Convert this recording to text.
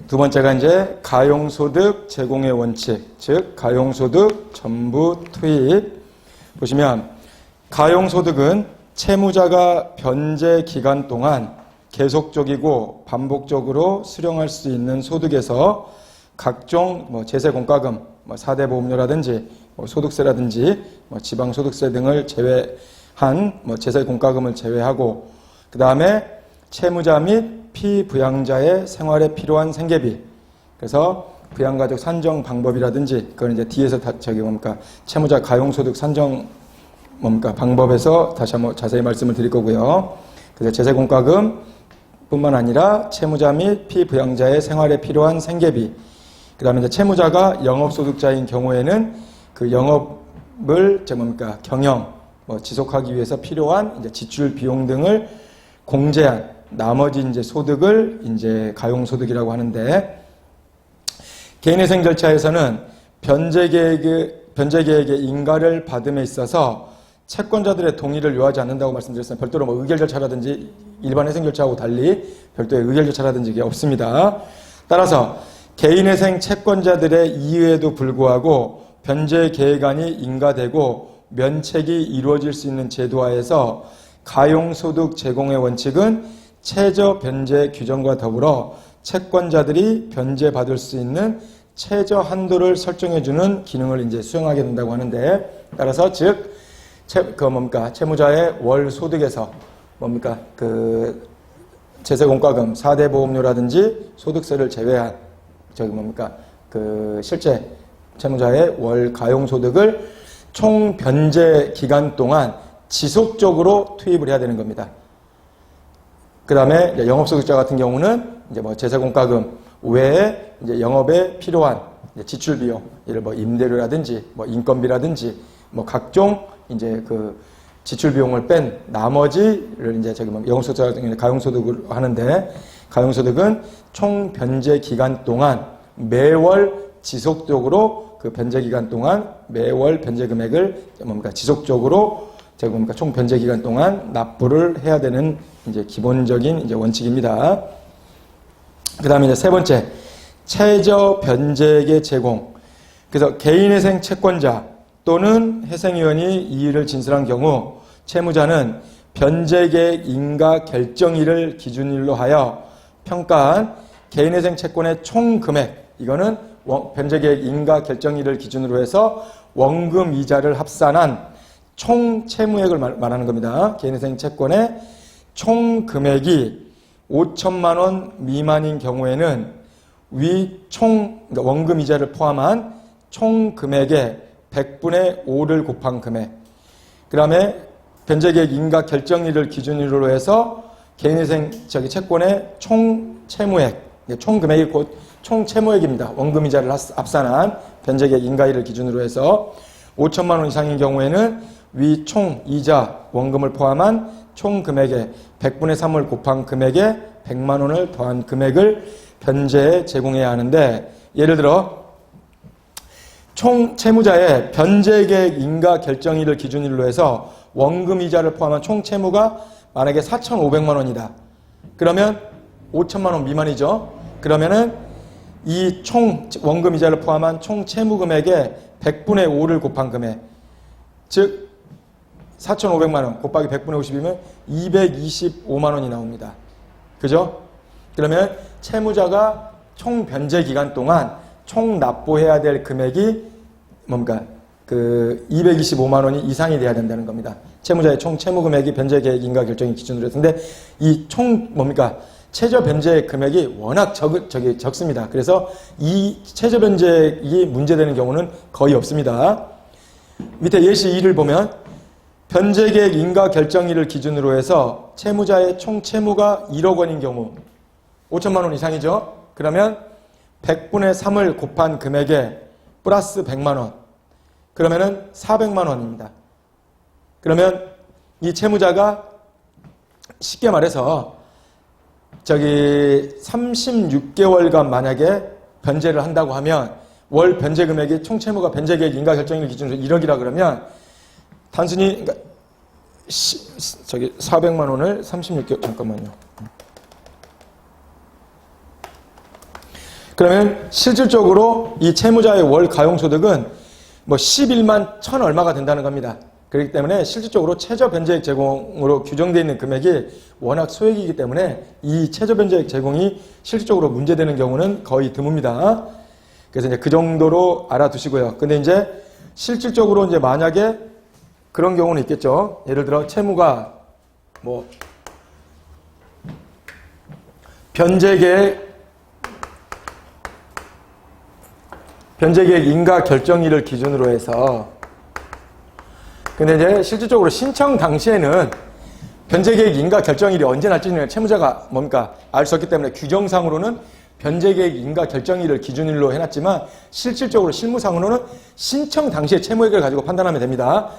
두 번째가 이제 가용소득 제공의 원칙, 즉 가용소득 전부 투입. 보시면 가용소득은 채무자가 변제 기간 동안 계속적이고 반복적으로 수령할 수 있는 소득에서 각종 제세공과금, 4대 보험료라든지 소득세라든지 지방소득세 등을 제외한 제세공과금을 제외하고, 그 다음에 채무자 및 피부양자의 생활에 필요한 생계비. 그래서 부양가족 산정 방법이라든지, 그건 이제 뒤에서 채무자 가용소득 산정 방법에서 다시 한번 자세히 말씀을 드릴 거고요. 그래서 제세공과금 뿐만 아니라 채무자 및 피부양자의 생활에 필요한 생계비. 그 다음에 이제 채무자가 영업소득자인 경우에는 그 영업을 경영, 지속하기 위해서 필요한 이제 지출 비용 등을 공제한 나머지 이제 소득을 이제 가용소득이라고 하는데, 개인회생 절차에서는 변제계획의 인가를 받음에 있어서 채권자들의 동의를 요하지 않는다고 말씀드렸습니다. 별도로 의결 절차라든지 일반 회생 절차하고 달리 별도의 의결 절차라든지 이게 없습니다. 따라서 개인회생 채권자들의 이의에도 불구하고 변제계획안이 인가되고 면책이 이루어질 수 있는 제도하에서 가용소득 제공의 원칙은 최저 변제 규정과 더불어 채권자들이 변제받을 수 있는 최저 한도를 설정해주는 기능을 이제 수행하게 된다고 하는데, 따라서 즉 채무자의 월 소득에서 제세공과금, 4대 보험료라든지 소득세를 제외한 실제 채무자의 월 가용소득을 총 변제 기간 동안 지속적으로 투입을 해야 되는 겁니다. 그 다음에 영업소득자 같은 경우는 이제 제세공과금 외에 이제 영업에 필요한 이제 지출 비용, 예를 임대료라든지 인건비라든지 각종 이제 그 지출 비용을 뺀 나머지를 이제 영업소득자 같은 경우는 가용소득을 하는데, 가용소득은 총 변제 기간 동안 매월 지속적으로 그 변제 기간 동안 매월 변제 금액을 지속적으로 총 변제 기간 동안 납부를 해야 되는 이제 기본적인 이제 원칙입니다. 그 다음에 이제 세 번째, 최저 변제액의 제공. 그래서 개인회생 채권자 또는 회생위원이 이의를 진술한 경우 채무자는 변제계획 인가 결정일을 기준일로 하여 평가한 개인회생 채권의 총 금액, 이거는 변제계획 인가 결정일을 기준으로 해서 원금 이자를 합산한 총 채무액을 말하는 겁니다. 개인회생 채권의 총 금액이 5천만 원 미만인 경우에는 그러니까 원금 이자를 포함한 총 금액의 100분의 5를 곱한 금액. 그 다음에 변제계획 인가 결정일을 기준으로 해서 개인회생 채권의 총 채무액, 총 금액이 곧 총 채무액입니다. 원금 이자를 합산한 변제계획 인가일을 기준으로 해서 5천만 원 이상인 경우에는 위 총 이자 원금을 포함한 총 금액의 100분의 3을 곱한 금액에 100만 원을 더한 금액을 변제에 제공해야 하는데, 예를 들어 총 채무자의 변제계획 인가 결정일을 기준일로 해서 원금 이자를 포함한 총 채무가 만약에 4,500만 원이다. 그러면 5천만 원 미만이죠. 그러면은 이 총 원금 이자를 포함한 총 채무 금액의 100분의 5를 곱한 금액, 즉 4,500만 원 곱하기 100분의 50이면 225만 원이 나옵니다. 그죠? 그러면 채무자가 총 변제 기간 동안 총 납부해야 될 금액이 225만 원이 이상이 돼야 된다는 겁니다. 채무자의 총 채무 금액이 변제계획 인가 결정이 기준으로 했는데, 이 총 최저 변제 금액이 워낙 적습니다. 그래서 이 최저 변제액이 문제되는 경우는 거의 없습니다. 밑에 예시 2를 보면 변제계획 인가 결정일을 기준으로 해서 채무자의 총 채무가 1억 원인 경우 5천만 원 이상이죠. 그러면 100분의 3을 곱한 금액에 플러스 100만 원. 그러면은 400만 원입니다. 그러면 이 채무자가 쉽게 말해서 36개월간 만약에 변제를 한다고 하면 월 변제 금액이 총 채무가 변제계획 인가 결정일 기준으로 1억이라 그러면 단순히 400만 원을 36개월 잠깐만요. 그러면 실질적으로 이 채무자의 월 가용소득은 뭐 11만 1천 얼마가 된다는 겁니다. 그렇기 때문에 실질적으로 최저변제액 제공으로 규정되어 있는 금액이 워낙 소액이기 때문에 이 최저변제액 제공이 실질적으로 문제되는 경우는 거의 드뭅니다. 그래서 이제 그 정도로 알아두시고요. 근데 이제 실질적으로 이제 만약에 그런 경우는 있겠죠. 예를 들어 채무가 뭐 변제계획 인가 결정일을 기준으로 해서 근데 이제 실질적으로 신청 당시에는 변제계획 인가 결정일이 언제 날지는 채무자가 뭡니까? 알 수 없기 때문에 규정상으로는 변제계획 인가 결정일을 기준일로 해놨지만 실질적으로 실무상으로는 신청 당시의 채무액을 가지고 판단하면 됩니다.